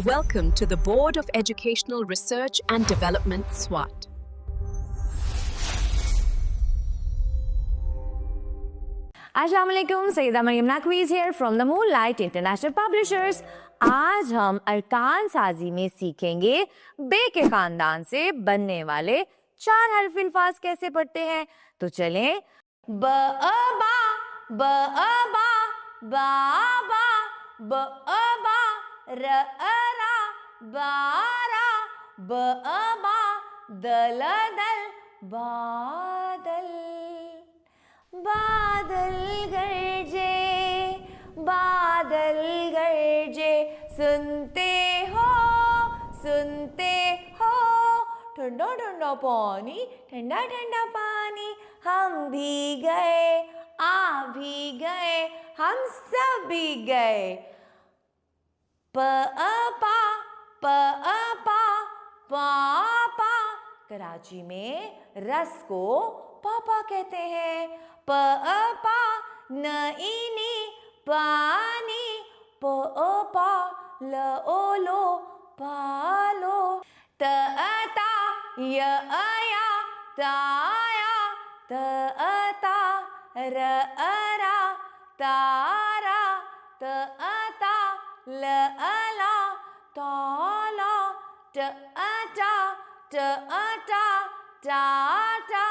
Welcome to the Board of Educational Research and Development, SWAT. अस्सलाम वालेकुम, Saeeda Maryam नकवीज़ here from the Moonlight International Publishers। आज हम अरकान साजी में सीखेंगे बे के खानदान से बनने वाले 4 हर्फ अल्फाज कैसे पढ़ते हैं। तो चलें। ब अ बा, ब अ बा, बा बा, ब अ बा, र अ रा, बा रा, ब अ बा, दल दल, बादल। बादल गरजे, बादल गरजे, सुनते हो ठंडा ठंडा पानी, ठंडा ठंडा पानी, हम भी गए, आ भी गए, हम सब भी गए। प अ पा, प अ पा, पापा। कराची में रस को पापा कहते हैं। प अ पा, न ई नी, पानी, प अ पा, ल ओ लो, पालो। त अ ता, य अ या, ताया, त अ ता, र अ रा, तारा, त अ ता, ल अ ला, ताला, ट अ टा, ट अ टा, टाटा,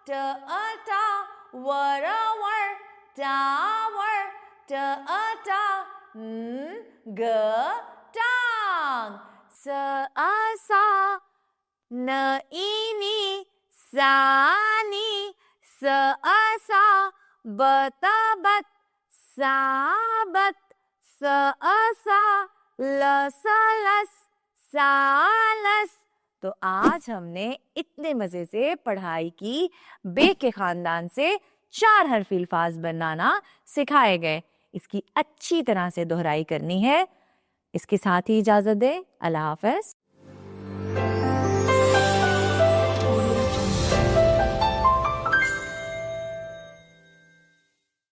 ट अ टा, वर वर, टावर, ट अ टा, ग टांग। स अ सा, न ई नी, सानी, स अ सा, बत बत, साबत, स अ सा, लस लस, सालस। तो आज हमने इतने मजे से पढ़ाई की, बे के खानदान से 4 हर्फ अल्फाज बनाना सिखाए गए। इसकी अच्छी तरह से दोहराई करनी है। इसके साथ ही इजाजत दें। अल्लाह हाफ़िज़।